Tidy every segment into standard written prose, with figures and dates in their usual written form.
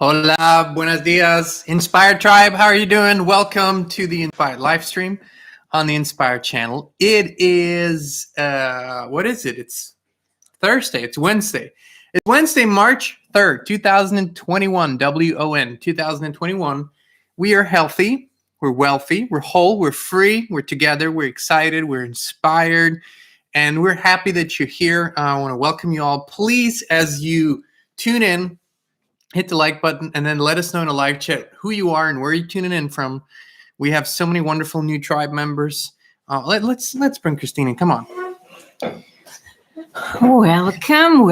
Hola, buenos dias, Inspired Tribe. How are you doing? Welcome to the Inspired Livestream on the Inspired channel. It is, what is it? It's Thursday. It's Wednesday. It's Wednesday, March 3rd, 2021, WON, 2021. We are healthy. We're wealthy. We're whole. We're free. We're together. We're excited. We're inspired. And we're happy that you're here. I want to welcome you all. Please, as you tune in, hit the like button and then let us know in a live chat who you are and where you're tuning in from. We have so many wonderful new tribe members. Let's bring Kristin in. Come on. Welcome.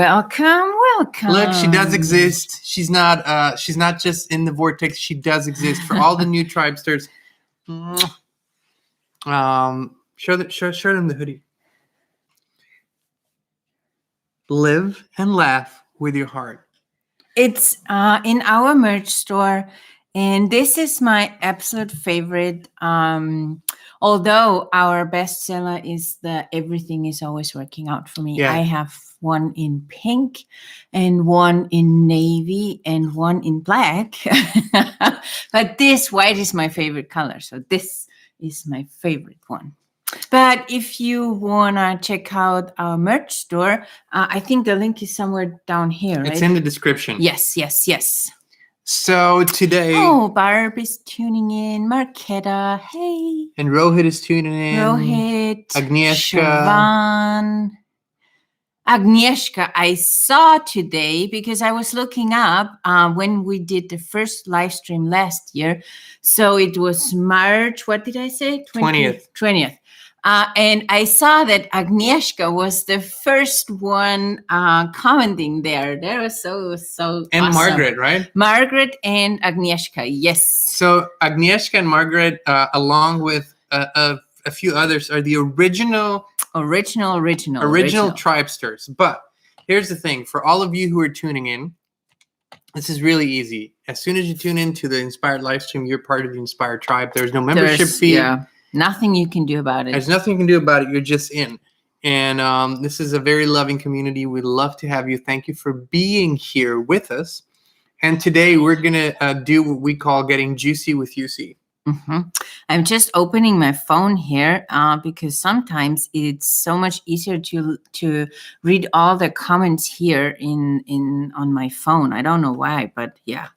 Look, she does exist. She's not just in the vortex. She does exist for all the new tribesters. Show them the hoodie. Live and laugh with your heart. It's in our merch store, and this is my absolute favorite. Although our bestseller is the Everything is Always Working Out for Me. Yeah. I have one in pink and one in navy and one in black. But this white is my favorite color. So this is my favorite one. But if you want to check out our merch store, I think the link is somewhere down here, right? It's in the description. Yes. So today... Oh, Barb is tuning in. Marketa, hey. And Rohit is tuning in. Rohit. Agnieszka. Siobhan. Agnieszka, I saw today because I was looking up when we did the first live stream last year. So it was March, what did I say? 20th. And I saw that Agnieszka was the first one commenting there. That was so And awesome. Margaret, right? Margaret and Agnieszka, yes. So Agnieszka and Margaret, along with a few others, are the original tribesters. But here's the thing. For all of you who are tuning in, this is really easy. As soon as you tune into the Inspired Livestream, you're part of the Inspired Tribe. There's no membership fee. Yeah. Nothing you can do about it. There's nothing you can do about it. You're just in. And this is a very loving community. We'd love to have you. Thank you for being here with us. And today we're going to do what we call getting juicy with EUCY. Mm-hmm. I'm just opening my phone here because sometimes it's so much easier to read all the comments here on my phone. I don't know why, but yeah.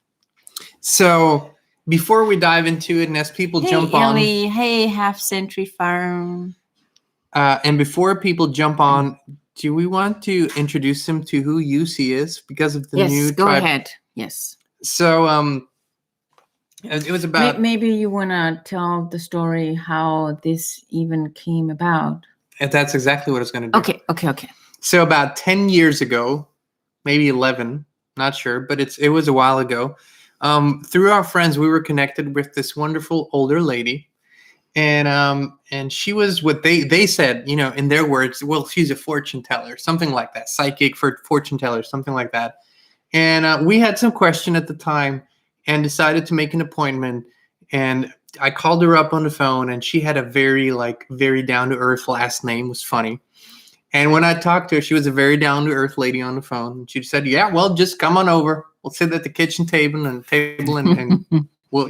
So... before we dive into it, and as people jump on... Ellie. Hey, Half Century Farm. And before people jump on, do we want to introduce them to who EUCY is? Because of the new go tribe? ahead. Yes. So it was about... Maybe you want to tell the story how this even came about. And that's exactly what I was going to do. Okay. So about 10 years ago, maybe 11, not sure, but it was a while ago. Through our friends, we were connected with this wonderful older lady, and she was what they said, in their words, well, she's a fortune teller, something like that, psychic for fortune teller, something like that. And we had some question at the time and decided to make an appointment. And I called her up on the phone, and she had a very down to earth last name, was funny. And when I talked to her, she was a very down to earth lady on the phone. She said, "Yeah, well, just come on over. We'll sit at the kitchen table and we'll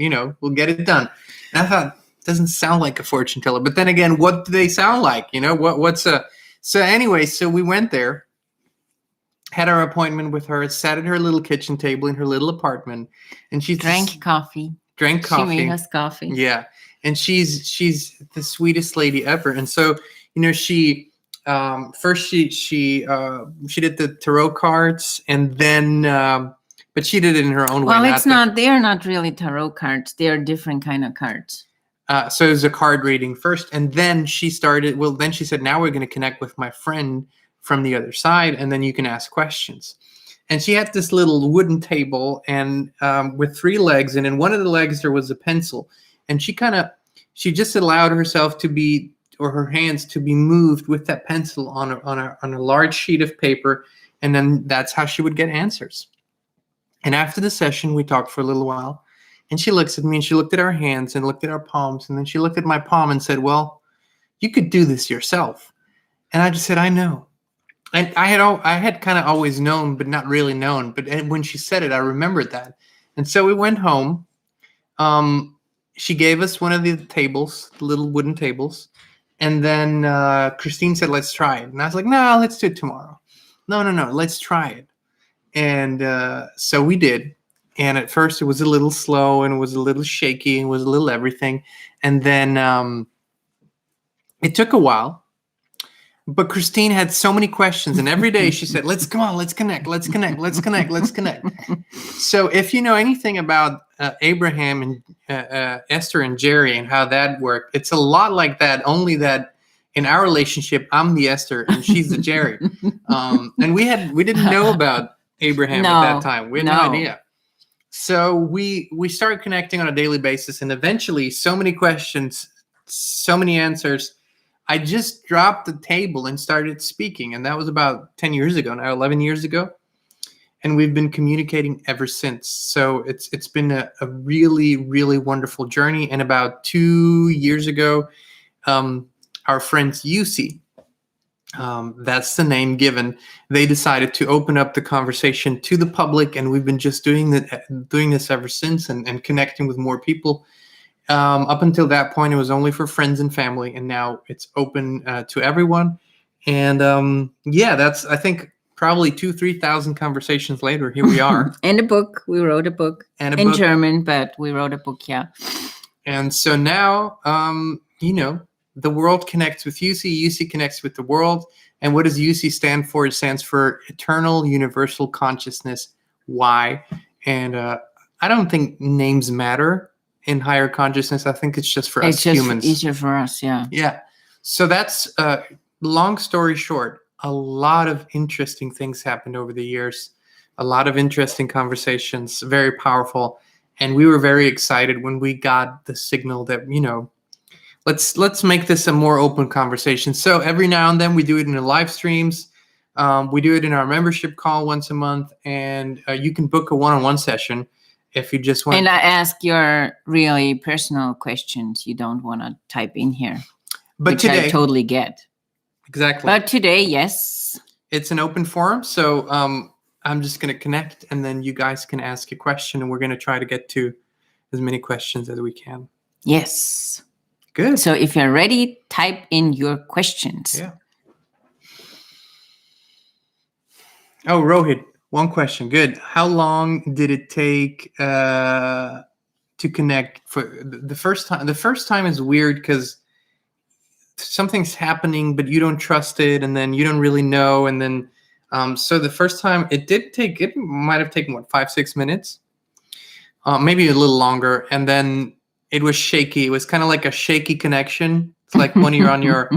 get it done." And I thought, doesn't sound like a fortune teller. But then again, what do they sound like? So anyway, so we went there, had our appointment with her, sat at her little kitchen table in her little apartment, and she drank coffee. She made us coffee. Yeah. And she's the sweetest lady ever. And so, she first she did the tarot cards, and then but she did it in her own way. Well, they are not really tarot cards. They are different kind of cards. So it was a card reading first, and then she said, now we're going to connect with my friend from the other side, and then you can ask questions. And she had this little wooden table and with 3 legs, and in one of the legs there was a pencil, and she just allowed herself to be, or her hands to be moved with that pencil on a large sheet of paper, and then that's how she would get answers. And after the session, we talked for a little while, and she looks at me, and she looked at our hands and looked at our palms, and then she looked at my palm and said, "Well, you could do this yourself." And I just said, "I know." And I had kind of always known, but not really known. But when she said it, I remembered that. And so we went home. She gave us one of the tables, the little wooden tables. And then Christine said, let's try it. And I was like, no, let's do it tomorrow. No, let's try it. And so we did. And at first it was a little slow and it was a little shaky and it was a little everything. And then it took a while. But Christine had so many questions. And every day she said, let's connect. So if you know anything about Abraham and Esther and Jerry and how that worked, it's a lot like that, only that in our relationship, I'm the Esther and she's the Jerry. And we didn't know about Abraham at that time. We had no idea. So we started connecting on a daily basis, and eventually so many questions, so many answers. I just dropped the table and started speaking, and that was about 10 years ago now, 11 years ago. And we've been communicating ever since. So it's been a really, really wonderful journey. And about 2 years ago, our friends EUCY, that's the name given, they decided to open up the conversation to the public, and we've been just doing this ever since, and connecting with more people. Up until that point, it was only for friends and family, and now it's open to everyone. And that's, I think, probably 2,000-3,000 conversations later, here we are. And a book. We wrote a book in German, but we wrote a book, yeah. And so now, the world connects with EUCY. EUCY connects with the world. And what does EUCY stand for? It stands for Eternal Universal Consciousness. Why? And I don't think names matter in higher consciousness. I think it's just for us humans. It's easier for us, yeah. Yeah. So that's, long story short, a lot of interesting things happened over the years. A lot of interesting conversations, very powerful. And we were very excited when we got the signal that, let's make this a more open conversation. So every now and then we do it in the live streams. We do it in our membership call once a month, and you can book a one-on-one session if you just want. And I ask your really personal questions you don't want to type in here, but which today, I totally get. Exactly. But today, yes. It's an open forum, so I'm just going to connect, and then you guys can ask a question, and we're going to try to get to as many questions as we can. Yes. Good. So if you're ready, type in your questions. Yeah. Oh, Rohit, one question. Good. How long did it take to connect for the first time? The first time is weird because something's happening, but you don't trust it, and then you don't really know. And then, so the first time it might have taken, 5-6 minutes, maybe a little longer. And then it was shaky. It was kind of like a shaky connection. It's like when you're on your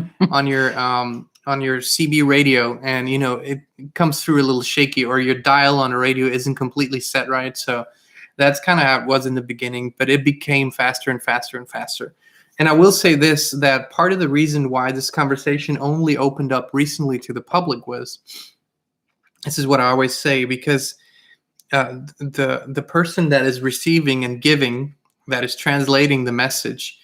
CB radio, and it comes through a little shaky, or your dial on a radio isn't completely set right. So that's kind of how it was in the beginning, but it became faster and faster and faster. And I will say this, that part of the reason why this conversation only opened up recently to the public was, this is what I always say, because the person that is receiving and giving, that is translating the message,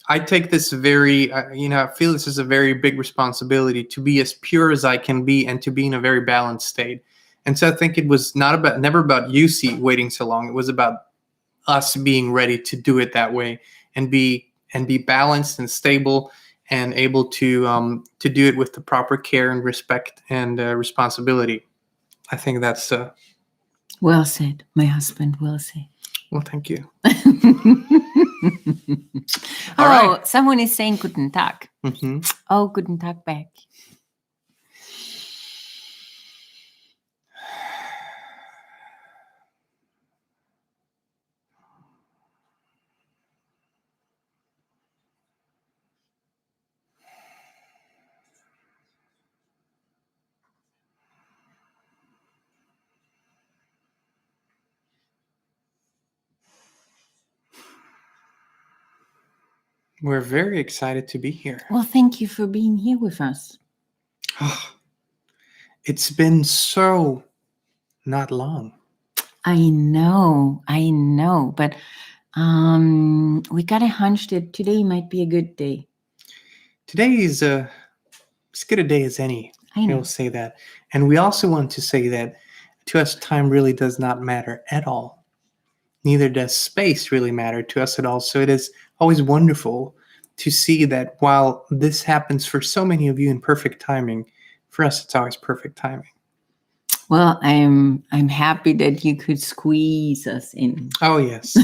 I take this very, I feel this is a very big responsibility to be as pure as I can be and to be in a very balanced state. And so I think it was never about EUCY waiting so long. It was about us being ready to do it that way, and be balanced and stable and able to do it with the proper care and respect and responsibility. I think that's well said, my husband. Well said. Well, thank you. All right. Someone is saying Guten Tag. Mm-hmm. Oh, Guten Tag back. We're very excited to be here. Well, thank you for being here with us. Oh, it's been so not long. I know, but we got a hunch that today might be a good day. Today is as good a day as any. I know. We'll say that. And we also want to say that to us, time really does not matter at all. Neither does space really matter to us at all. So it is always wonderful to see that while this happens for so many of you in perfect timing, for us it's always perfect timing. Well, I'm happy that you could squeeze us in. Oh yes,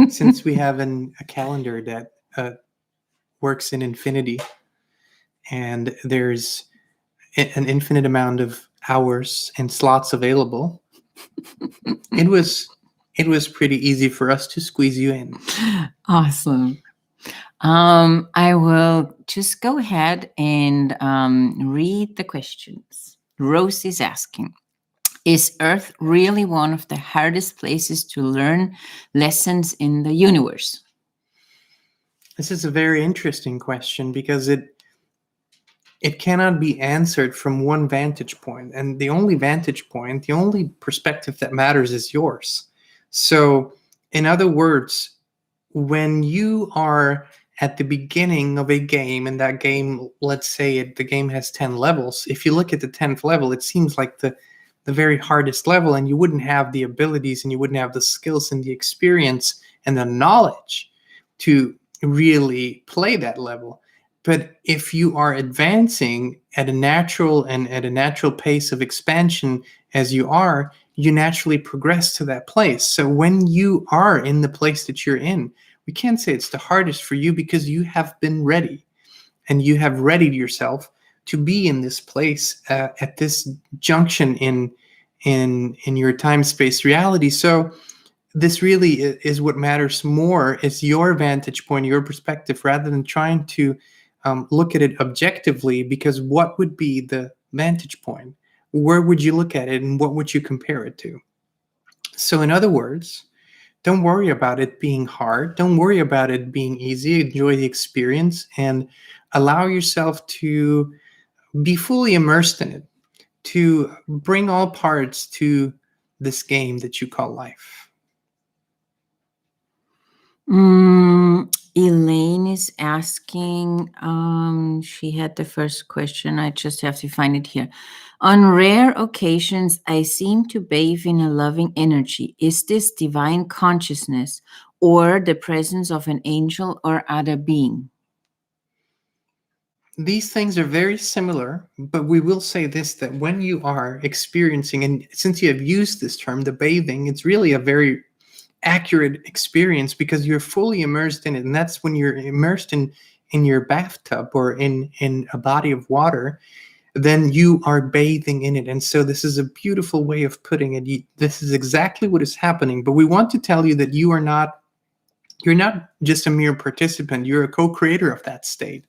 since we have a calendar that works in infinity, and there's an infinite amount of hours and slots available, it was pretty easy for us to squeeze you in. Awesome. I will just go ahead and read the questions. Rose is asking, is Earth really one of the hardest places to learn lessons in the universe? This is a very interesting question because it cannot be answered from one vantage point. And the only vantage point, the only perspective that matters is yours. So, in other words, when you are at the beginning of a game, and that game, let's say the game has 10 levels, if you look at the 10th level, it seems like the very hardest level, and you wouldn't have the abilities and you wouldn't have the skills and the experience and the knowledge to really play that level. But if you are advancing at a natural pace of expansion as you are, you naturally progress to that place. So when you are in the place that you're in, we can't say it's the hardest for you because you have been ready and you have readied yourself to be in this place at this junction in your time-space reality. So this really is what matters more, is your vantage point, your perspective, rather than trying to look at it objectively, because what would be the vantage point? Where would you look at it and what would you compare it to? So in other words, don't worry about it being hard. Don't worry about it being easy. Enjoy the experience and allow yourself to be fully immersed in it, to bring all parts to this game that you call life. Elaine is asking, she had the first question. I just have to find it here. On rare occasions, I seem to bathe in a loving energy. Is this divine consciousness or the presence of an angel or other being? These things are very similar, but we will say this, that when you are experiencing, and since you have used this term, the bathing, it's really a very accurate experience because you're fully immersed in it. And that's when you're immersed in your bathtub or in a body of water, then you are bathing in it. And so this is a beautiful way of putting it. This is exactly what is happening. But we want to tell you that you're not just a mere participant, you're a co-creator of that state.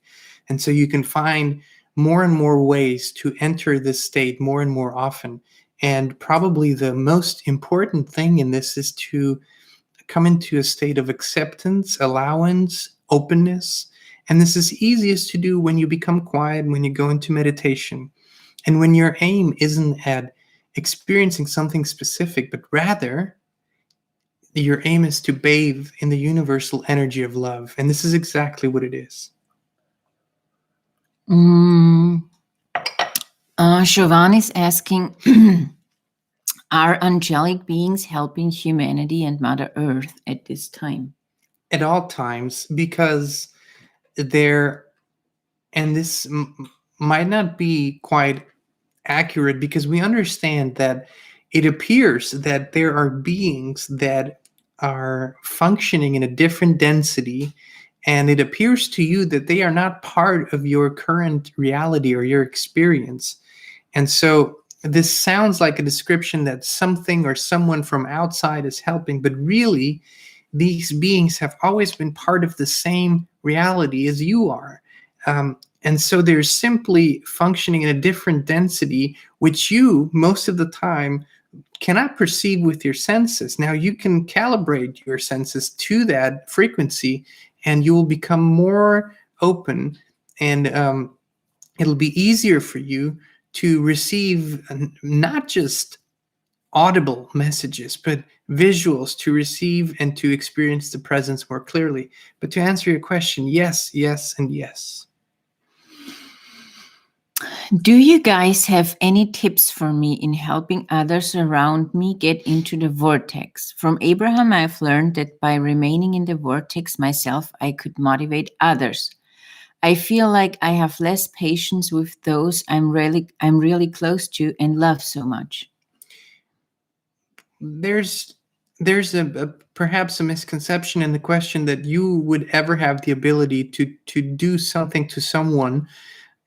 And so you can find more and more ways to enter this state more and more often. And probably the most important thing in this is to come into a state of acceptance, allowance, openness. And this is easiest to do when you become quiet, when you go into meditation. And when your aim isn't at experiencing something specific, but rather your aim is to bathe in the universal energy of love. And this is exactly what it is. Siobhan is asking, are angelic beings helping humanity and Mother Earth at this time? At all times, because they're, and this might not be quite accurate, because we understand that it appears that there are beings that are functioning in a different density, and it appears to you that they are not part of your current reality or your experience. And so this sounds like a description that something or someone from outside is helping, but really these beings have always been part of the same reality as you are. And so they're simply functioning in a different density, which you, most of the time, cannot perceive with your senses. Now, you can calibrate your senses to that frequency, and you will become more open, and it'll be easier for you to receive not just audible messages, but visuals, to receive and to experience the presence more clearly. But to answer your question, yes, yes, and yes. Do you guys have any tips for me in helping others around me get into the vortex? From Abraham, I've learned that by remaining in the vortex myself, I could motivate others. I feel like I have less patience with those I'm really close to and love so much. There's a perhaps a misconception in the question that you would ever have the ability to do something to someone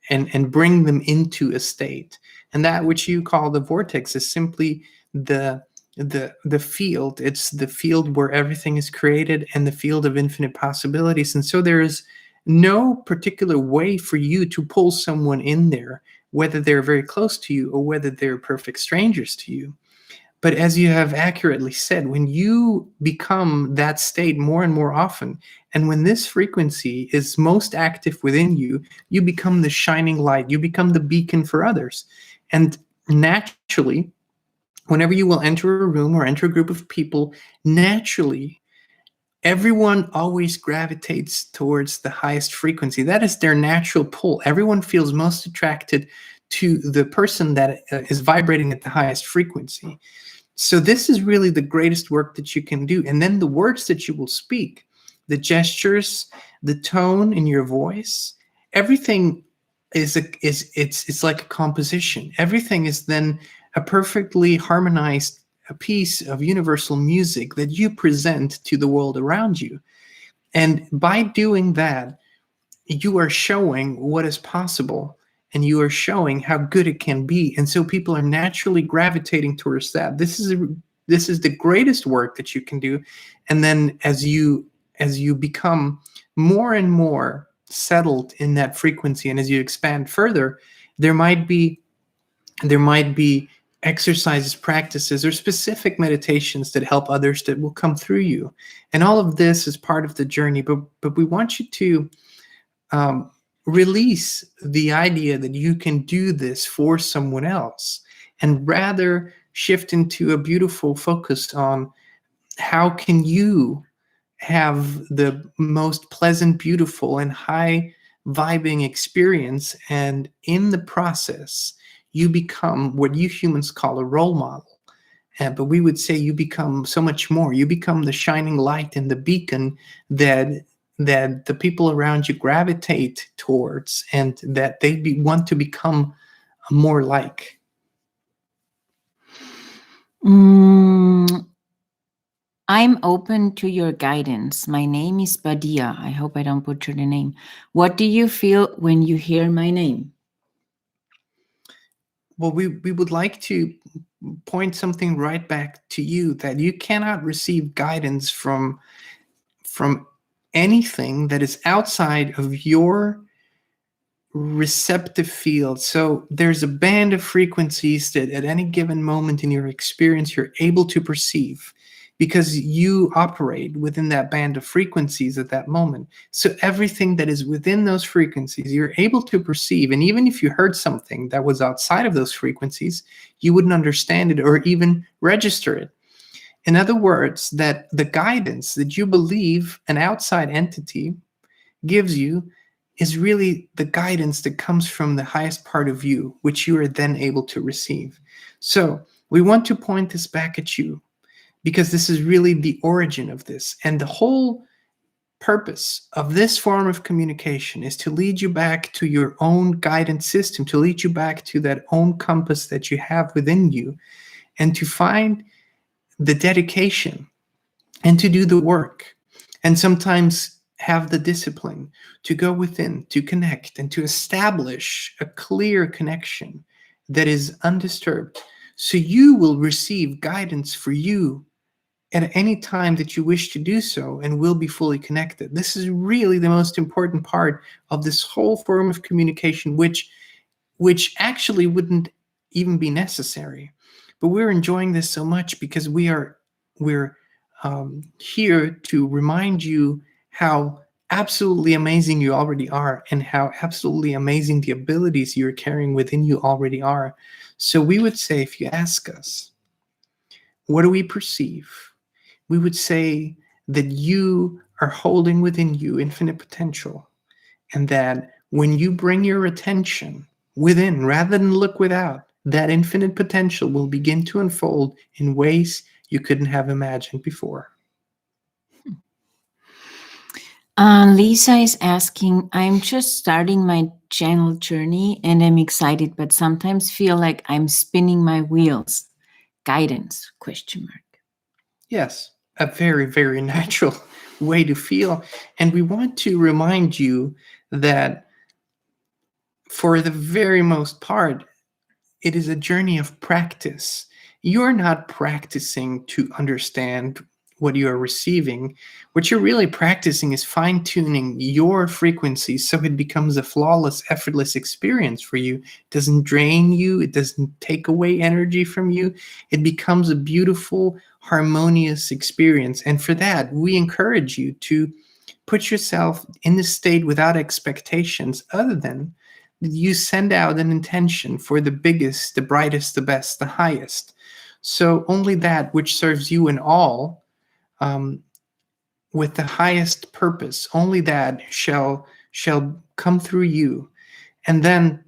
and bring them into a state. And that which you call the vortex is simply the the field. It's the field where everything is created and the field of infinite possibilities. And so there is no particular way for you to pull someone in there, whether they're very close to you or whether they're perfect strangers to you. But as you have accurately said, when you become that state more and more often, and when this frequency is most active within you, you become the shining light, you become the beacon for others. And naturally, whenever you will enter a room or enter a group of people, naturally, everyone always gravitates towards the highest frequency. That is their natural pull. Everyone feels most attracted to the person that is vibrating at the highest frequency. So this is really the greatest work that you can do. And then the words that you will speak, the gestures, the tone in your voice, everything it's like a composition. Everything is then a perfectly harmonized a piece of universal music that you present to the world around you. And by doing that, you are showing what is possible and you are showing how good it can be, and so people are naturally gravitating towards that. This is the greatest work that you can do. And then as you become more and more settled in that frequency, and as you expand further, there might be exercises, practices, or specific meditations that help others that will come through you. And all of this is part of the journey, but we want you to release the idea that you can do this for someone else, and rather shift into a beautiful focus on how can you have the most pleasant, beautiful, and high vibing experience. And in the process, you become what you humans call a role model. But we would say you become so much more. You become the shining light and the beacon that the people around you gravitate towards, and that want to become more like. I'm open to your guidance. My name is Badia. I hope I don't butcher the name. What do you feel when you hear my name? Well, we would like to point something right back to you, that you cannot receive guidance from anything that is outside of your receptive field. So there's a band of frequencies that at any given moment in your experience you're able to perceive, because you operate within that band of frequencies at that moment. So everything that is within those frequencies you're able to perceive. And even if you heard something that was outside of those frequencies, you wouldn't understand it or even register it. In other words, that the guidance that you believe an outside entity gives you is really the guidance that comes from the highest part of you, which you are then able to receive. So we want to point this back at you, because this is really the origin of this. And the whole purpose of this form of communication is to lead you back to your own guidance system, to lead you back to that own compass that you have within you, and to find the dedication and to do the work. And sometimes have the discipline to go within, to connect, and to establish a clear connection that is undisturbed. So you will receive guidance for you at any time that you wish to do so, and will be fully connected. This is really the most important part of this whole form of communication, which actually wouldn't even be necessary. But we're enjoying this so much because we're here to remind you how absolutely amazing you already are, and how absolutely amazing the abilities you're carrying within you already are. So we would say, if you ask us, what do we perceive? We would say that you are holding within you infinite potential, and that when you bring your attention within rather than look without, that infinite potential will begin to unfold in ways you couldn't have imagined before. Lisa is asking, I'm just starting my channel journey and I'm excited, but sometimes feel like I'm spinning my wheels. Guidance, question mark. Yes, a very, very natural way to feel. And we want to remind you that for the very most part, it is a journey of practice. You're not practicing to understand what you are receiving. What you're really practicing is fine tuning your frequency so it becomes a flawless, effortless experience for you. It doesn't drain you, it doesn't take away energy from you. It becomes a beautiful, harmonious experience. And for that, we encourage you to put yourself in this state without expectations other than you send out an intention for the biggest, the brightest, the best, the highest. So only that which serves you in all, with the highest purpose, only that shall come through you. And then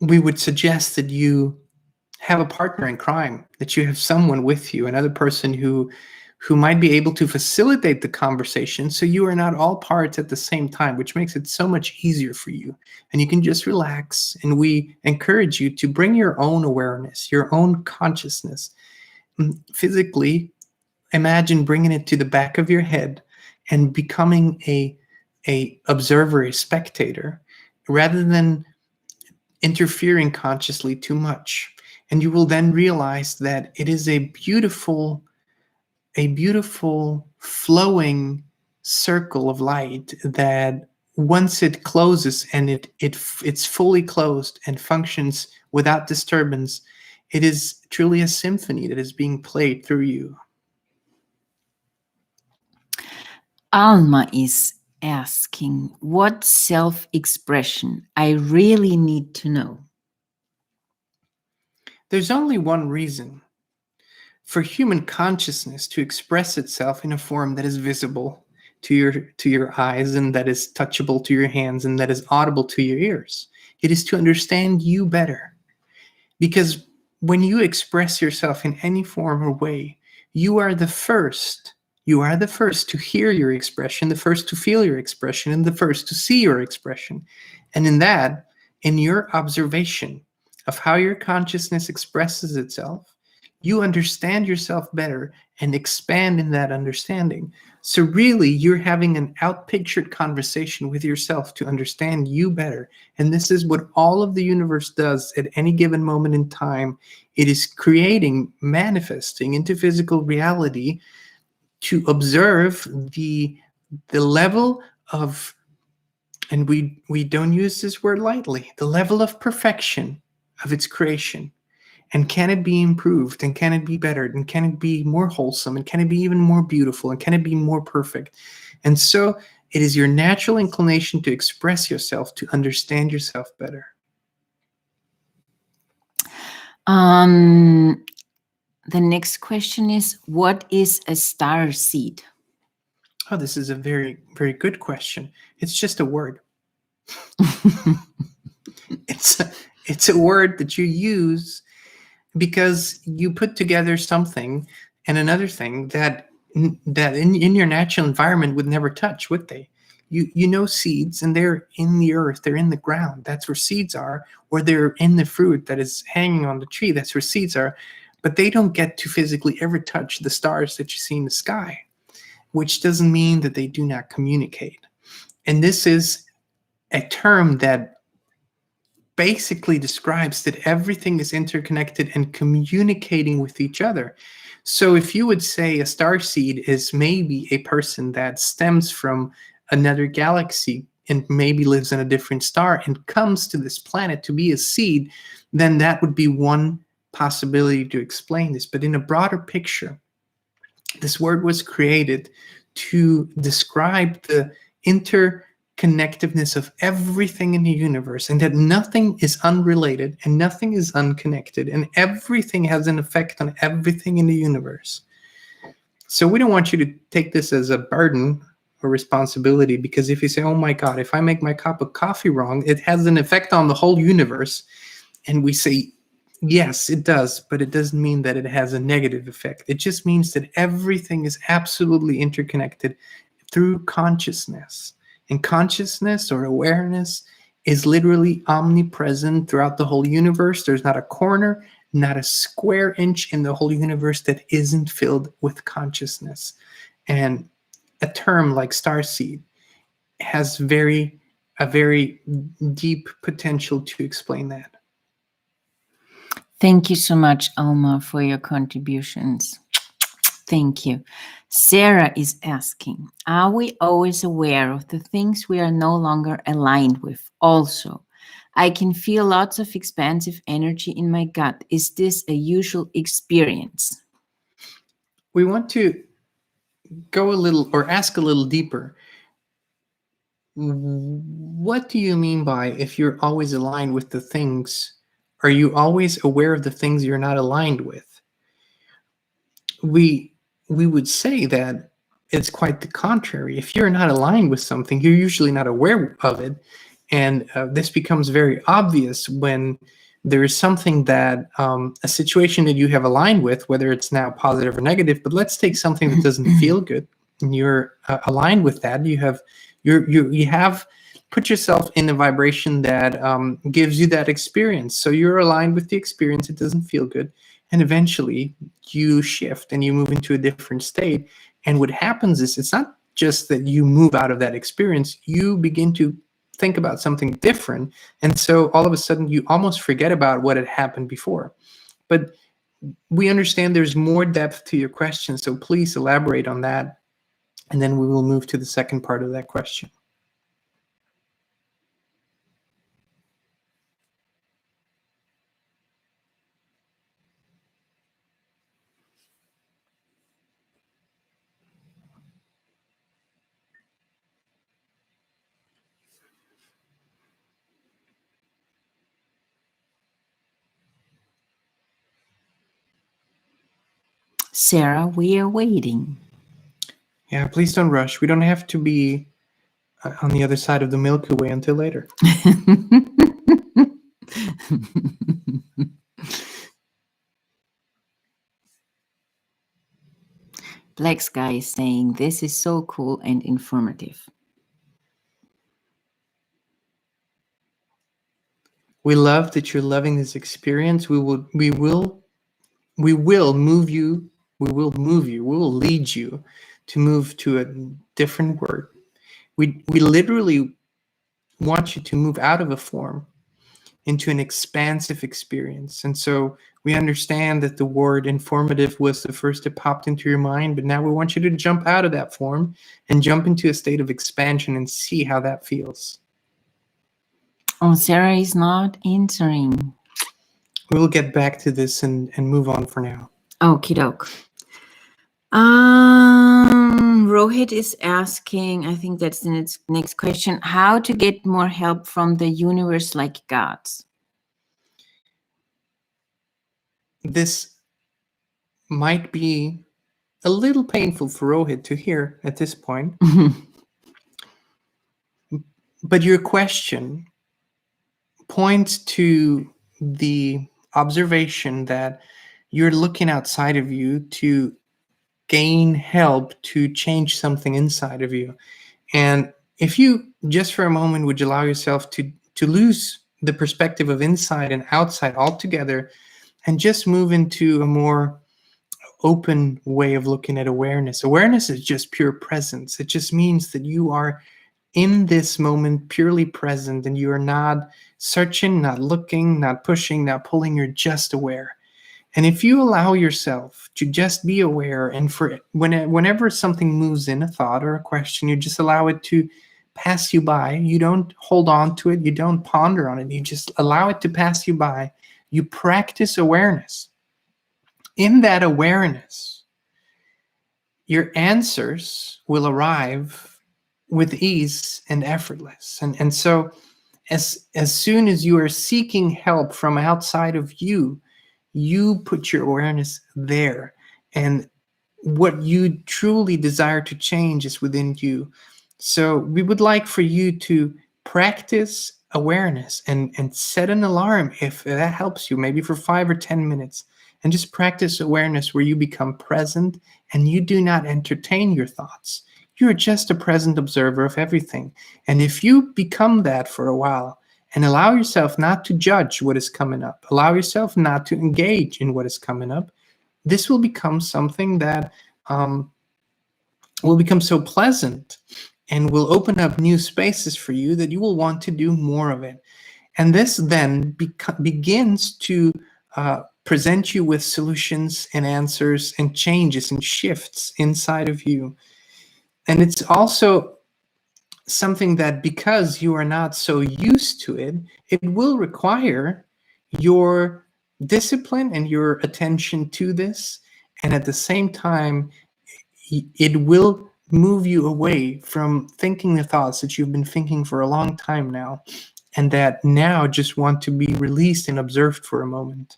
we would suggest that you have a partner in crime, that you have someone with you, another person who might be able to facilitate the conversation so you are not all parts at the same time, which makes it so much easier for you. And you can just relax. And we encourage you to bring your own awareness, your own consciousness. Physically, imagine bringing it to the back of your head and becoming a observer, a spectator, rather than interfering consciously too much. And you will then realize that it is a beautiful flowing circle of light that once it closes and it's fully closed and functions without disturbance, it is truly a symphony that is being played through you. Alma is asking, what self-expression? I really need to know. There's only one reason for human consciousness to express itself in a form that is visible to your eyes and that is touchable to your hands and that is audible to your ears. It is to understand you better. Because when you express yourself in any form or way, you are the first. You are the first to hear your expression, the first to feel your expression, and the first to see your expression. And in that, in your observation of how your consciousness expresses itself, you understand yourself better and expand in that understanding. So really, you're having an outpictured conversation with yourself to understand you better. And this is what all of the universe does at any given moment in time. It is creating, manifesting into physical reality to observe the level of, and we don't use this word lightly, the level of perfection of its creation. And can it be improved? And can it be bettered? And can it be more wholesome? And can it be even more beautiful? And can it be more perfect? And so it is your natural inclination to express yourself, to understand yourself better. The next question is, what is a star seed? Oh, this is a very, very good question. It's just a word. It's a word that you use because you put together something and another thing that in your natural environment would never touch, would they? You know seeds, and they're in the earth, they're in the ground. That's where seeds are. Or they're in the fruit that is hanging on the tree. That's where seeds are. But they don't get to physically ever touch the stars that you see in the sky, which doesn't mean that they do not communicate. And this is a term that basically describes that everything is interconnected and communicating with each other. So if you would say a star seed is maybe a person that stems from another galaxy and maybe lives in a different star and comes to this planet to be a seed, then that would be one possibility to explain this. But in a broader picture, this word was created to describe the interconnectedness of everything in the universe, and that nothing is unrelated and nothing is unconnected, and everything has an effect on everything in the universe. So we don't want you to take this as a burden a responsibility, because if you say, oh my God, if I make my cup of coffee wrong, it has an effect on the whole universe. And we say, yes, it does, but it doesn't mean that it has a negative effect. It just means that everything is absolutely interconnected through consciousness. And consciousness or awareness is literally omnipresent throughout the whole universe. There's not a corner, not a square inch in the whole universe that isn't filled with consciousness. And a term like starseed has a very deep potential to explain that. Thank you so much, Alma, for your contributions. Thank you. Sarah is asking, are we always aware of the things we are no longer aligned with? Also, I can feel lots of expansive energy in my gut. Is this a usual experience? We want to go a little, or ask a little deeper. What do you mean by, if you're always aligned with the things, are you always aware of the things you're not aligned with? We would say that it's quite the contrary. If you're not aligned with something, you're usually not aware of it. And this becomes very obvious when there is something that, a situation that you have aligned with, whether it's now positive or negative, but let's take something that doesn't feel good, and you're aligned with that. You have put yourself in a vibration that gives you that experience. So you're aligned with the experience. It doesn't feel good. And eventually you shift and you move into a different state. And what happens is, it's not just that you move out of that experience, you begin to think about something different. And so all of a sudden you almost forget about what had happened before. But we understand there's more depth to your question. So please elaborate on that. And then we will move to the second part of that question. Sarah, we are waiting. Yeah, please don't rush. We don't have to be on the other side of the Milky Way until later. Black Sky is saying, this is so cool and informative. We love that you're loving this experience. We will move you. We will lead you to move to a different word. We literally want you to move out of a form into an expansive experience. And so we understand that the word informative was the first that popped into your mind, but now we want you to jump out of that form and jump into a state of expansion and see how that feels. Oh, Sarah is not answering. We will get back to this and move on for now. Okie doke. Rohit is asking, I think that's the next question, how to get more help from the universe like gods? This might be a little painful for Rohit to hear at this point. But your question points to the observation that you're looking outside of you to gain help to change something inside of you. And if you just for a moment would allow yourself to lose the perspective of inside and outside altogether and just move into a more open way of looking at awareness. Awareness is just pure presence. It just means that you are in this moment purely present, and you are not searching, not looking, not pushing, not pulling. You're just aware. And if you allow yourself to just be aware, and for whenever something moves in, a thought or a question, you just allow it to pass you by. You don't hold on to it. You don't ponder on it. You just allow it to pass you by. You practice awareness. In that awareness, your answers will arrive with ease and effortless. And so as soon as you are seeking help from outside of you, you put your awareness there. And what you truly desire to change is within you. So we would like for you to practice awareness and set an alarm if that helps you, maybe for 5 or 10 minutes, and just practice awareness where you become present and you do not entertain your thoughts. You're just a present observer of everything. And if you become that for a while and allow yourself not to judge what is coming up, allow yourself not to engage in what is coming up, this will become something that will become so pleasant and will open up new spaces for you that you will want to do more of it. And this then begins to present you with solutions and answers and changes and shifts inside of you. And it's also something that, because you are not so used to it, it will require your discipline and your attention to this. And at the same time, it will move you away from thinking the thoughts that you've been thinking for a long time now, and that now just want to be released and observed for a moment.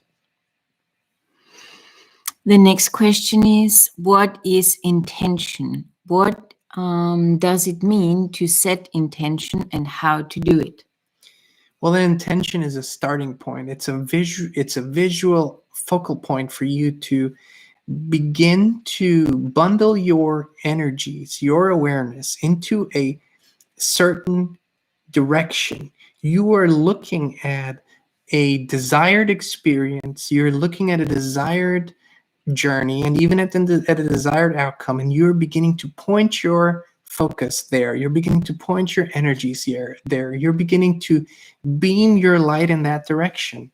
The next question is, what is intention? What does it mean to set intention, and how to do it? Well, the intention is a starting point. It's a visual focal point for you to begin to bundle your energies, your awareness into a certain direction. You are looking at a desired experience, you're looking at a desired journey, and even at a desired outcome, and you're beginning to point your focus there. You're beginning to point your energies there. You're beginning to beam your light in that direction.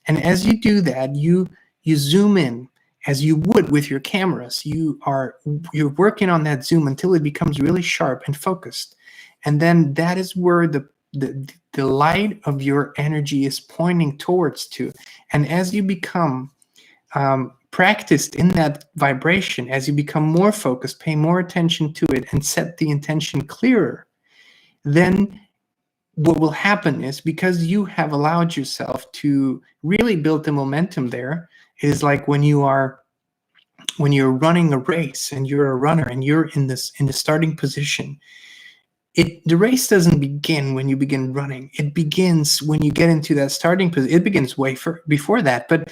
And as you do that, you zoom in as you would with your cameras. You're working on that zoom until it becomes really sharp and focused. And then that is where the light of your energy is pointing towards to. And as you become practiced in that vibration, as you become more focused, pay more attention to it, and set the intention clearer, then what will happen is, because you have allowed yourself to really build the momentum there, it is like when you're running a race and you're a runner and you're in the starting position. The race doesn't begin when you begin running. It begins when you get into that starting position. It begins way before that. But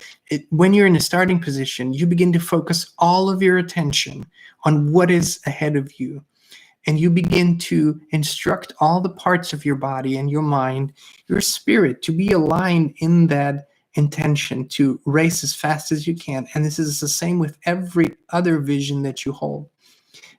when you're in a starting position, you begin to focus all of your attention on what is ahead of you. And you begin to instruct all the parts of your body and your mind, your spirit, to be aligned in that intention to race as fast as you can. And this is the same with every other vision that you hold.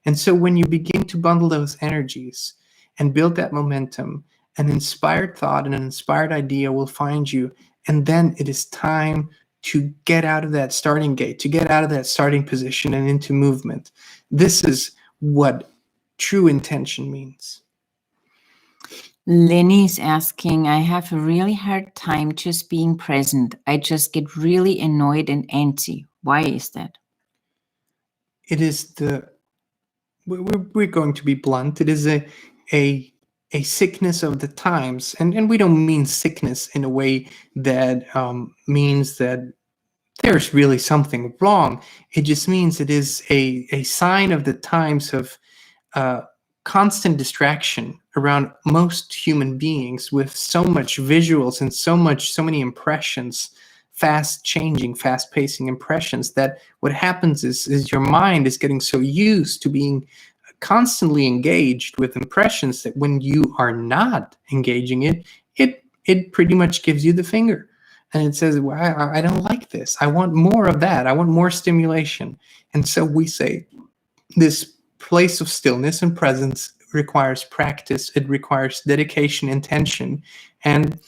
And so when you begin to bundle those energies and build that momentum, an inspired thought and an inspired idea will find you. And then it is time to get out of that starting gate, to get out of that starting position and into movement. This is what true intention means. Lenny is asking, I have a really hard time just being present. I just get really annoyed and antsy. Why is that? It is we're going to be blunt. It is a sickness of the times, and we don't mean sickness in a way that means that there's really something wrong. It just means it is a sign of the times of constant distraction around most human beings, with so much visuals and so many impressions, fast changing, fast pacing impressions, that what happens is your mind is getting so used to being constantly engaged with impressions that when you are not engaging it pretty much gives you the finger. And it says, well, I don't like this. I want more of that. I want more stimulation. And so we say this place of stillness and presence requires practice. It requires dedication, intention, and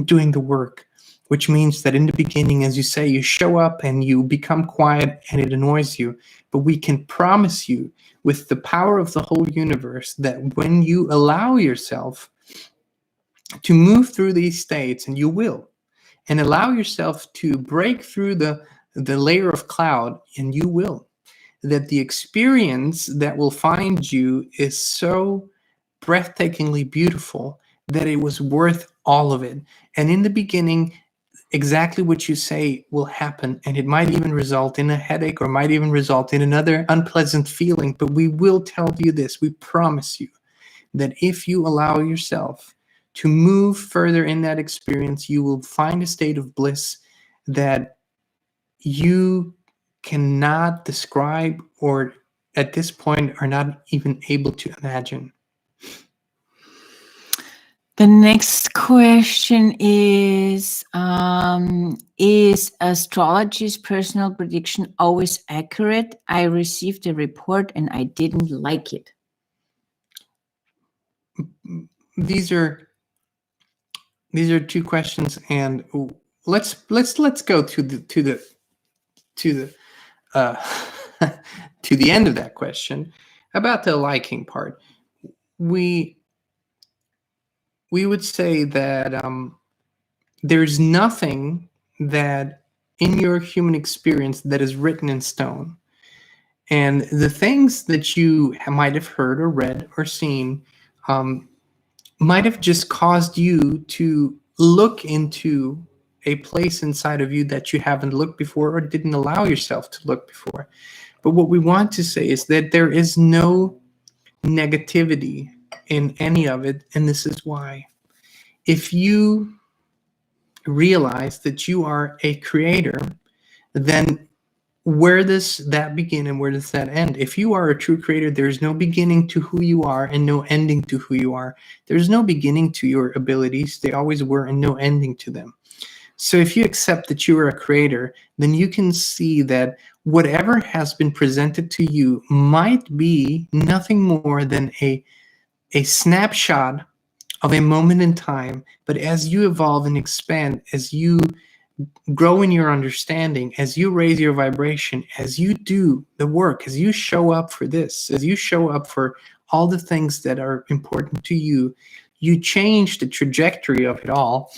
doing the work, which means that in the beginning, as you say, you show up and you become quiet and it annoys you. But we can promise you, with the power of the whole universe, that when you allow yourself to move through these states, and you will, and allow yourself to break through the layer of cloud, and you will, that the experience that will find you is so breathtakingly beautiful that it was worth all of it. And in the beginning, exactly what you say will happen, and it might even result in a headache, or might even result in another unpleasant feeling. But we will tell you this, we promise you, that if you allow yourself to move further in that experience, you will find a state of bliss that you cannot describe, or at this point are not even able to imagine. The next question is astrology's personal prediction always accurate? I received a report and I didn't like it. These are two questions, and let's go to the to the end of that question about the liking part. We would say that there's nothing that in your human experience that is written in stone. And the things that you might have heard or read or seen might have just caused you to look into a place inside of you that you haven't looked before or didn't allow yourself to look before. But what we want to say is that there is no negativity in any of it, and this is why. If you realize that you are a creator, then where does that begin and where does that end? If you are a true creator, there's no beginning to who you are and no ending to who you are. There's no beginning to your abilities. They always were, and no ending to them. So if you accept that you are a creator, then you can see that whatever has been presented to you might be nothing more than a snapshot of a moment in time. But as you evolve and expand, as you grow in your understanding, as you raise your vibration, as you do the work, as you show up for this, as you show up for all the things that are important to you, you change the trajectory of it all,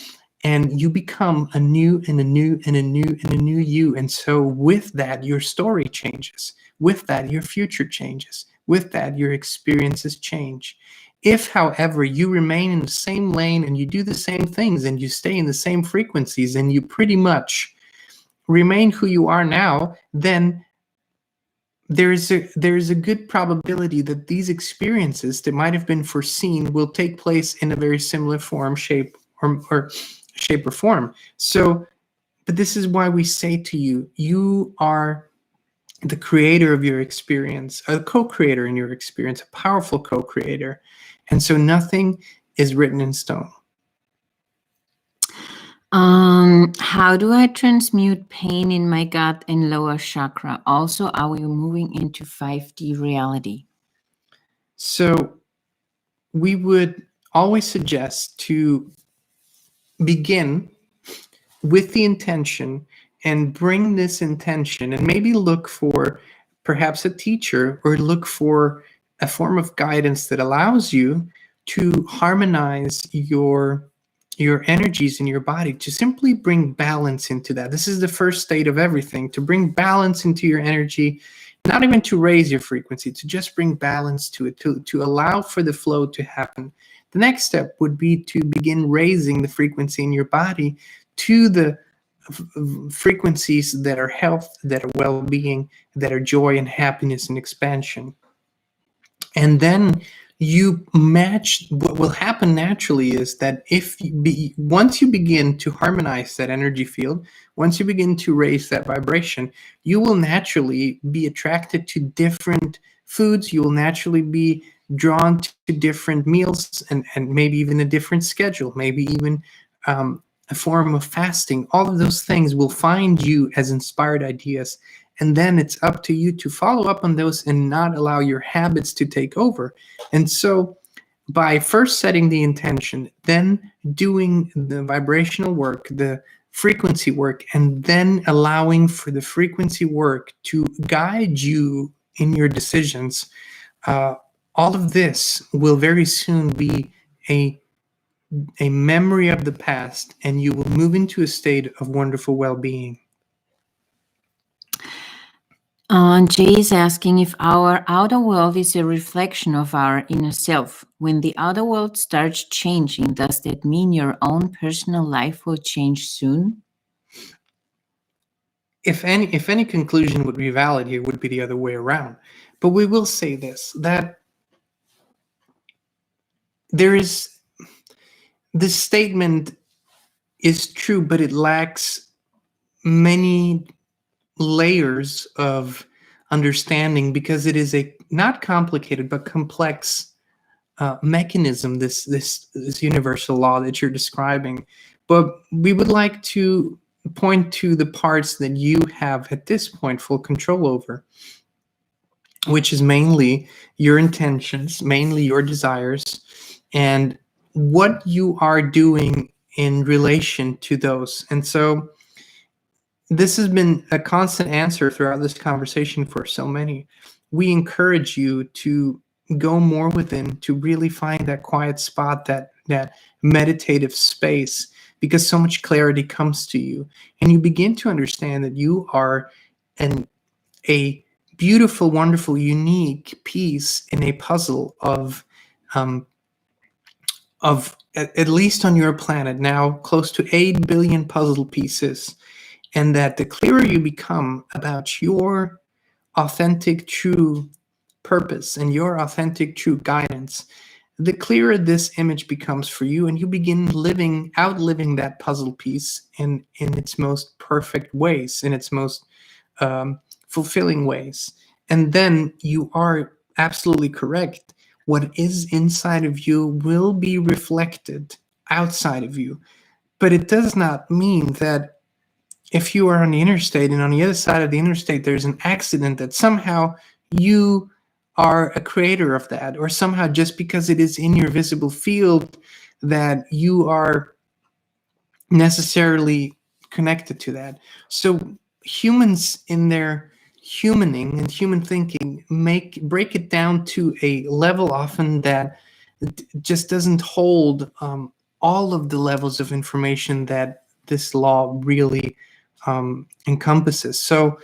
and you become a new and a new and a new and a new you. And so with that, your story changes. With that, your future changes. With that, your experiences change. If, however, you remain in the same lane and you do the same things and you stay in the same frequencies and you pretty much remain who you are now, then there's a good probability that these experiences that might have been foreseen will take place in a very similar form, shape, or form. So, but this is why we say to you, you are the creator of your experience, a co-creator in your experience, a powerful co-creator. And so nothing is written in stone. How do I transmute pain in my gut and lower chakra? Also, are we moving into 5D reality? So we would always suggest to begin with the intention and bring this intention, and maybe look for perhaps a teacher or look for a form of guidance that allows you to harmonize your energies in your body, to simply bring balance into that. This is the first state of everything, to bring balance into your energy, not even to raise your frequency, to just bring balance to it, to allow for the flow to happen. The next step would be to begin raising the frequency in your body to the frequencies that are health, that are well-being, that are joy and happiness and expansion. And then you match. What will happen naturally is that once you begin to harmonize that energy field, once you begin to raise that vibration, you will naturally be attracted to different foods. You will naturally be drawn to different meals, and maybe even a different schedule, maybe even a form of fasting. All of those things will find you as inspired ideas. And then it's up to you to follow up on those and not allow your habits to take over. And so by first setting the intention, then doing the vibrational work, the frequency work, and then allowing for the frequency work to guide you in your decisions, all of this will very soon be a memory of the past, and you will move into a state of wonderful well-being. Jay is asking if our outer world is a reflection of our inner self. When the outer world starts changing, does that mean your own personal life will change soon? If any conclusion would be valid here, would be the other way around. But we will say this, that there is this statement is true, but it lacks many layers of understanding because it is a not complicated but complex mechanism. This universal law that you're describing, but we would like to point to the parts that you have at this point full control over, which is mainly your intentions, mainly your desires, and what you are doing in relation to those. And so this has been a constant answer throughout this conversation for so many. We encourage you to go more within, to really find that quiet spot, that meditative space, because so much clarity comes to you, and you begin to understand that you are a beautiful, wonderful, unique piece in a puzzle um, of at least on your planet now close to 8 billion puzzle pieces. And that the clearer you become about your authentic, true purpose and your authentic, true guidance, the clearer this image becomes for you, and you begin outliving that puzzle piece in its most perfect ways, in its most fulfilling ways. And then you are absolutely correct. What is inside of you will be reflected outside of you. But it does not mean that if you are on the interstate and on the other side of the interstate there's an accident, that somehow you are a creator of that, or somehow just because it is in your visible field that you are necessarily connected to that. So humans in their humaning and human thinking break it down to a level often that just doesn't hold all of the levels of information that this law really encompasses. So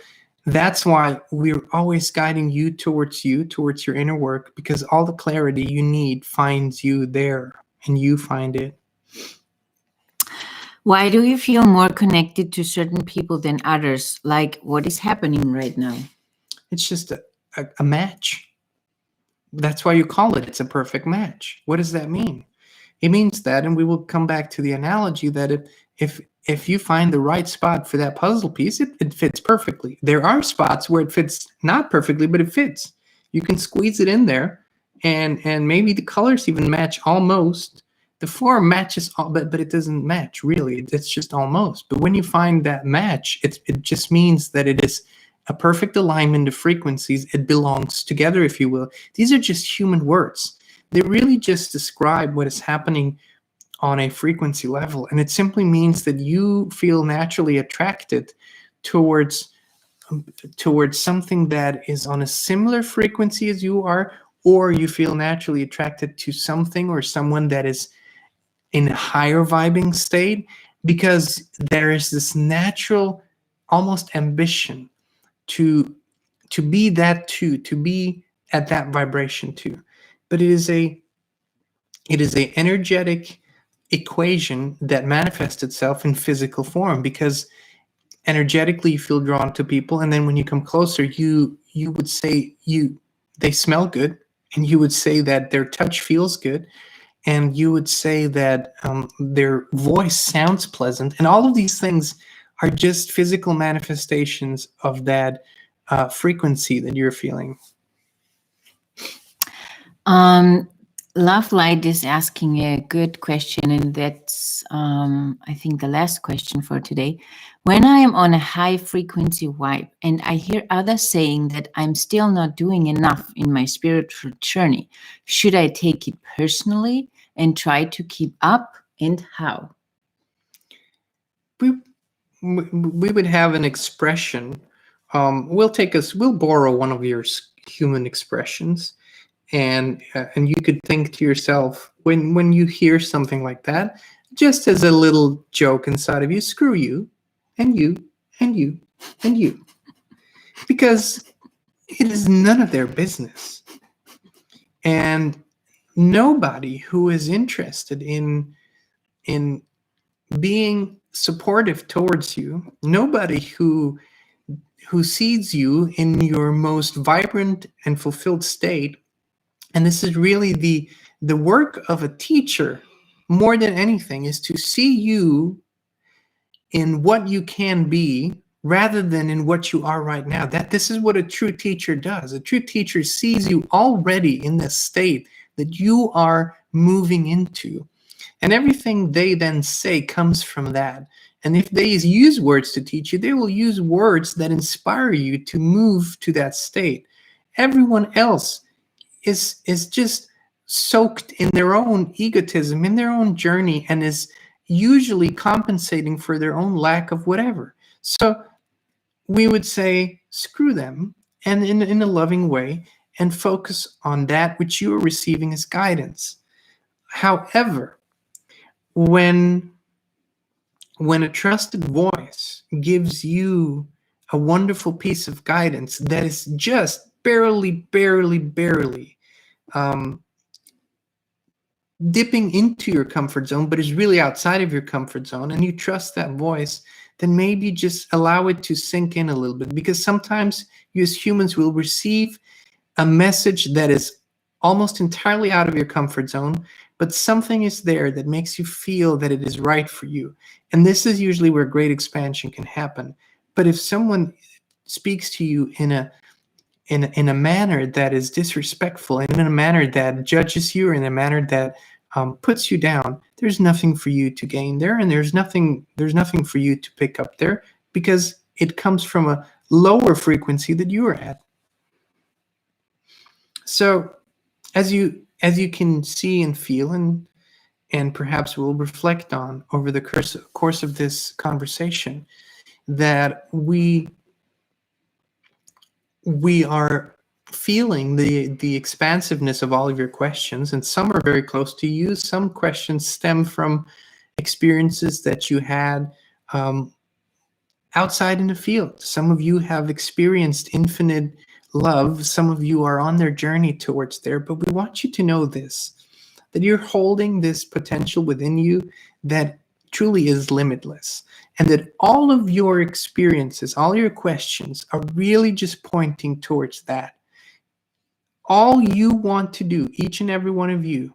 that's why we're always guiding you, towards your inner work, because all the clarity you need finds you there, and you find it. Why do you feel more connected to certain people than others? Like, what is happening right now? It's just a match. That's why you call it. It's a perfect match. What does that mean? It means that, and we will come back to the analogy, that if you find the right spot for that puzzle piece, it fits perfectly. There are spots where it fits not perfectly, but it fits. You can squeeze it in there, and maybe the colors even match almost. The form matches, but it doesn't match really. It's just almost. But when you find that match, it just means that it is a perfect alignment of frequencies. It belongs together, if you will. These are just human words. They really just describe what is happening on a frequency level, and it simply means that you feel naturally attracted towards something that is on a similar frequency as you are, or you feel naturally attracted to something or someone that is in a higher vibing state, because there is this natural almost ambition to be that too, to be at that vibration too. But it is a energetic equation that manifests itself in physical form, because energetically you feel drawn to people, and then when you come closer, you would say they smell good, and you would say that their touch feels good, and you would say that their voice sounds pleasant, and all of these things are just physical manifestations of that frequency that you're feeling. Love Light is asking a good question, and that's, I think, the last question for today. When I am on a high frequency vibe and I hear others saying that I'm still not doing enough in my spiritual journey, should I take it personally and try to keep up, and how? We would have an expression. We'll borrow one of your human expressions, and you could think to yourself, when you hear something like that, just as a little joke inside of you, screw you, and you, and you, and you, because it is none of their business. And nobody who is interested in being supportive towards you, nobody who sees you in your most vibrant and fulfilled state, and this is really The work of a teacher, more than anything, is to see you in what you can be rather than in what you are right now. This is what a true teacher does. A true teacher sees you already in the state that you are moving into. And everything they then say comes from that. And if they use words to teach you, they will use words that inspire you to move to that state. Everyone else is just soaked in their own egotism, in their own journey, and is usually compensating for their own lack of whatever. So we would say, screw them, and in a loving way, and focus on that which you are receiving as guidance. However, when a trusted voice gives you a wonderful piece of guidance that is just barely dipping into your comfort zone, but is really outside of your comfort zone, and you trust that voice, then maybe just allow it to sink in a little bit, because sometimes you as humans will receive a message that is almost entirely out of your comfort zone, but something is there that makes you feel that it is right for you. And this is usually where great expansion can happen. But if someone speaks to you in a manner that is disrespectful, and in a manner that judges you, or in a manner that puts you down, there's nothing for you to gain there, and there's nothing for you to pick up there, because it comes from a lower frequency that you are at. So as you can see and feel, and perhaps we'll reflect on over the course of this conversation, that we are feeling the expansiveness of all of your questions, and some are very close to you. Some questions stem from experiences that you had outside in the field. Some of you have experienced infinite love. Some of you are on their journey towards there, but we want you to know this, that you're holding this potential within you that truly is limitless, and that all of your experiences, all your questions are really just pointing towards that. All you want to do, each and every one of you,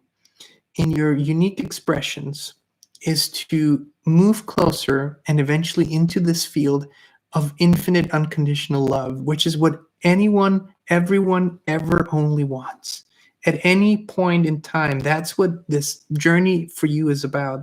in your unique expressions, is to move closer and eventually into this field of infinite unconditional love, which is what anyone, everyone ever only wants. At any point in time, that's what this journey for you is about.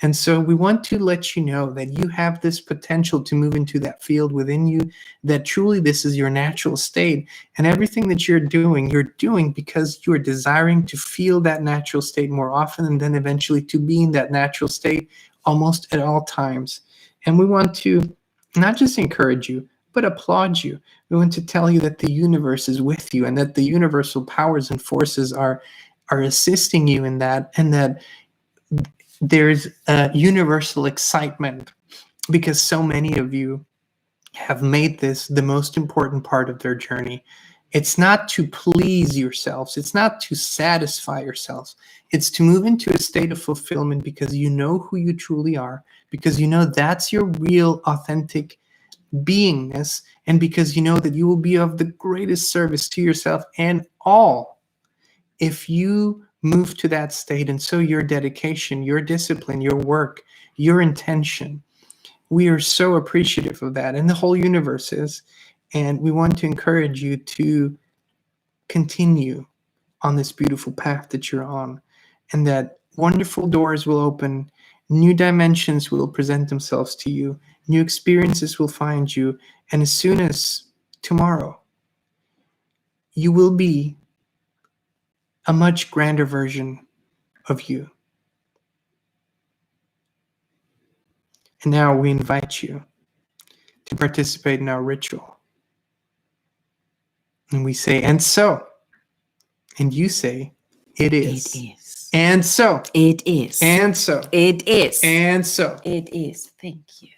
And so we want to let you know that you have this potential to move into that field within you, that truly this is your natural state. And everything that you're doing because you're desiring to feel that natural state more often, and then eventually to be in that natural state almost at all times. And we want to not just encourage you, but applaud you. We want to tell you that the universe is with you, and that the universal powers and forces are assisting you in that, and that there's a universal excitement because so many of you have made this the most important part of their journey. It's not to please yourselves. It's not to satisfy yourselves. It's to move into a state of fulfillment because you know who you truly are, because you know that's your real, authentic beingness, and because you know that you will be of the greatest service to yourself and all if you move to that state. And so your dedication, your discipline, your work, your intention, we are so appreciative of that, and the whole universe is. And we want to encourage you to continue on this beautiful path that you're on, and that wonderful doors will open, new dimensions will present themselves to you, new experiences will find you, and as soon as tomorrow, you will be a much grander version of you. And now we invite you to participate in our ritual. And we say, and so. And you say, it is. It is. And so. It is. And so. It is. And so. It is. Thank you.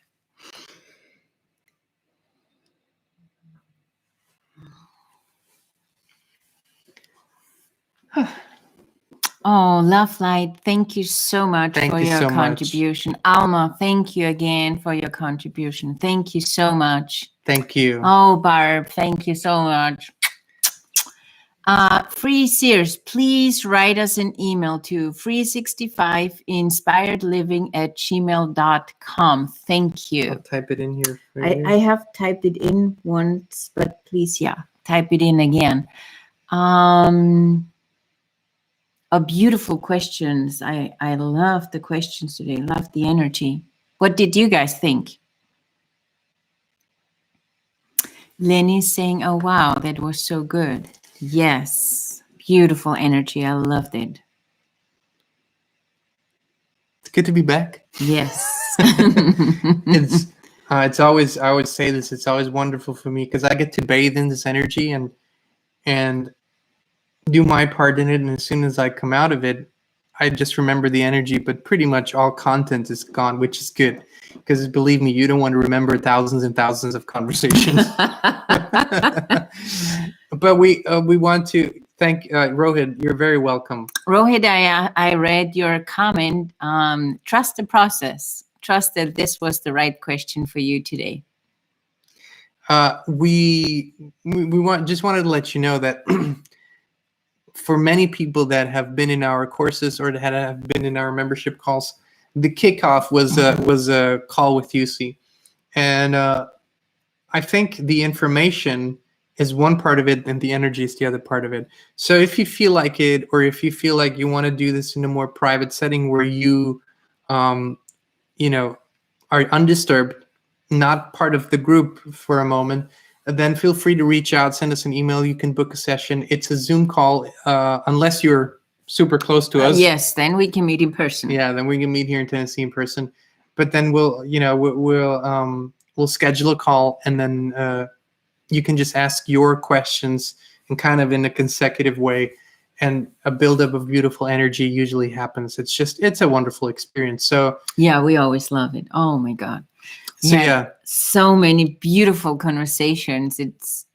Oh, Love Light, thank you so much for your contribution. Alma, thank you again for your contribution. Thank you so much. Thank you. Oh, Barb, thank you so much. Free Sears, please write us an email to free65inspiredliving@gmail.com. Thank you. I'll type it in here. I have typed it in once, but please, type it in again. Beautiful questions. I love the questions today. Love the energy. What did you guys think? Lenny's saying, oh, wow, that was so good. Yes, beautiful energy. I loved it. It's good to be back. Yes. It's always, I always say this, it's always wonderful for me because I get to bathe in this energy and do my part in it. And as soon as I come out of it, I just remember the energy, but pretty much all content is gone, which is good. Because believe me, you don't want to remember thousands and thousands of conversations. But we want to thank Rohit. You're very welcome. Rohit, I read your comment. Trust the process. Trust that this was the right question for you today. We just wanted to let you know that for many people that have been in our courses or that have been in our membership calls, the kickoff was a call with EUCY, and I think the information is one part of it and the energy is the other part of it. So if you feel like it, or if you feel like you want to do this in a more private setting where you are undisturbed, not part of the group for a moment, then feel free to reach out, send us an email. You can book a session. It's a Zoom call, unless you're super close to us. Yes, then we can meet in person. Yeah, then we can meet here in Tennessee in person. But then we'll schedule a call, and then you can just ask your questions and kind of in a consecutive way, and a buildup of beautiful energy usually happens. It's a wonderful experience. So yeah, we always love it. Oh my God. So yeah, so many beautiful conversations. It's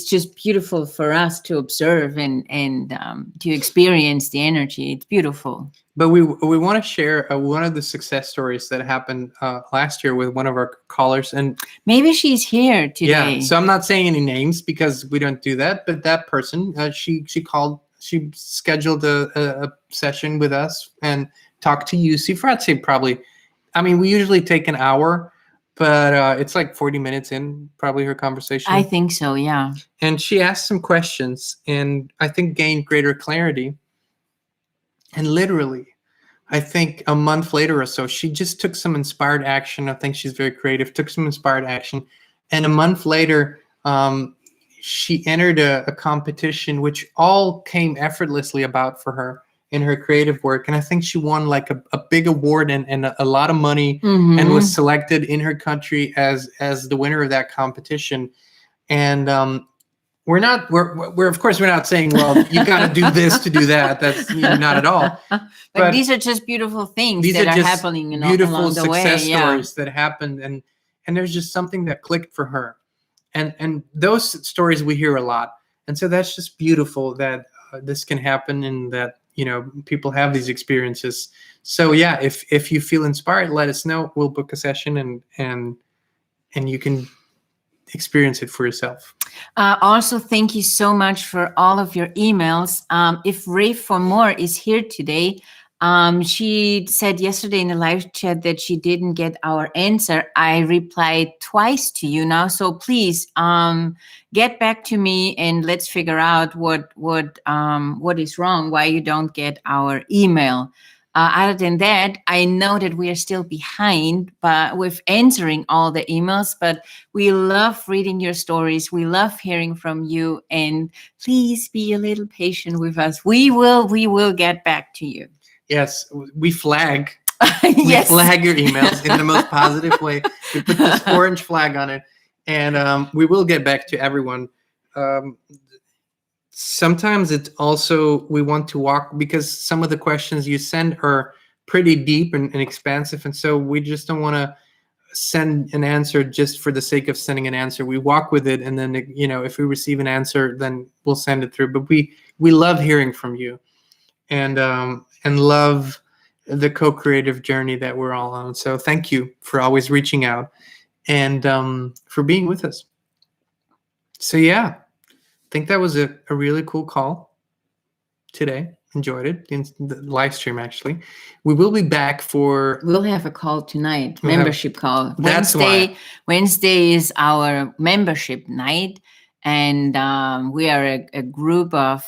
just beautiful for us to observe and to experience the energy. It's beautiful. But we want to share one of the success stories that happened last year with one of our callers, and maybe she's here today. Yeah, so I'm not saying any names because we don't do that. But that person, she called, she scheduled a session with us and talked to EUCY for, I'd say probably. I mean, we usually take an hour, but it's like 40 minutes in, probably her conversation. I think so, yeah. And she asked some questions and I think gained greater clarity. And literally, I think a month later or so, she just took some inspired action. I think she's very creative, took some inspired action. And a month later, she entered a competition, which all came effortlessly about for her in her creative work. And I think she won like a big award and a lot of money, and was selected in her country as the winner of that competition. And we're of course we're not saying, well, you got to do this to do that. That's not at all. But these are just beautiful things that are happening beautiful along the way. Success stories that happened, and there's just something that clicked for her. And those stories we hear a lot. And so that's just beautiful that this can happen, and that people have these experiences. So yeah, if you feel inspired, let us know. We'll book a session and you can experience it for yourself. Also, thank you so much for all of your emails. If Ray for More is here today, she said yesterday in the live chat that she didn't get our answer. I replied twice to you now, so please get back to me and let's figure out what is wrong, why you don't get our email. Other than that, I know that we are still behind with answering all the emails, but we love reading your stories. We love hearing from you, and please be a little patient with us. We will get back to you. Yes, we flag. Yes. We flag your emails in the most positive way. We put this orange flag on it, and we will get back to everyone. Sometimes it's also, we want to walk, because some of the questions you send are pretty deep and expansive, and so we just don't want to send an answer just for the sake of sending an answer. We walk with it, and then if we receive an answer, then we'll send it through. But we love hearing from you, and love the co-creative journey that we're all on. So thank you for always reaching out and for being with us. So yeah, think that was a really cool call today. Enjoyed it. The live stream, actually. We will be back for... We'll have a call tonight, membership call. That's Wednesday is our membership night. And we are a group of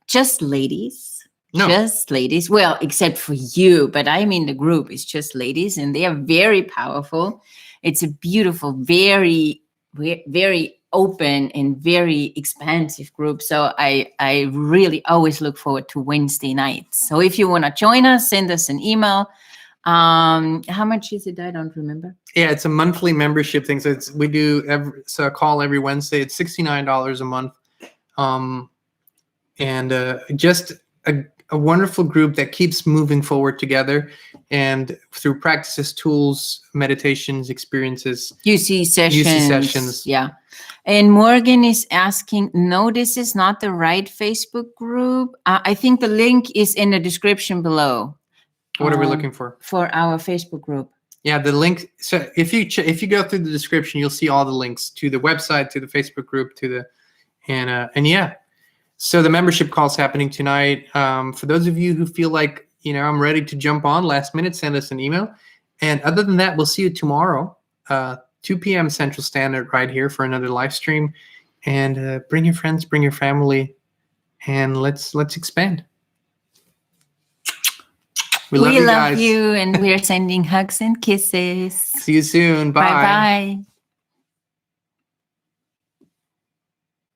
just ladies. No. Just ladies. Well, except for you. But I mean, the group is just ladies. And they are very powerful. It's a beautiful, very, very open and very expansive group. So I really always look forward to Wednesday nights. So if you want to join us, send us an email. How much is it? I don't remember. Yeah, it's a monthly membership thing. So we do a call every Wednesday. It's $69 a month. And just a wonderful group that keeps moving forward together, and through practices, tools, meditations, experiences. UC sessions. Yeah. And Morgan is asking, no, this is not the right Facebook group. I think the link is in the description below. What are we looking for? For our Facebook group. Yeah, the link. So if you go through the description, you'll see all the links to the website, to the Facebook group, to the and yeah. So the membership call is happening tonight. For those of you who feel like, I'm ready to jump on last minute, send us an email. And other than that, we'll see you tomorrow, 2 p.m. Central Standard, right here for another live stream. And bring your friends, bring your family, and let's expand. We love you guys. We love you, and we're sending hugs and kisses. See you soon. Bye. Bye-bye.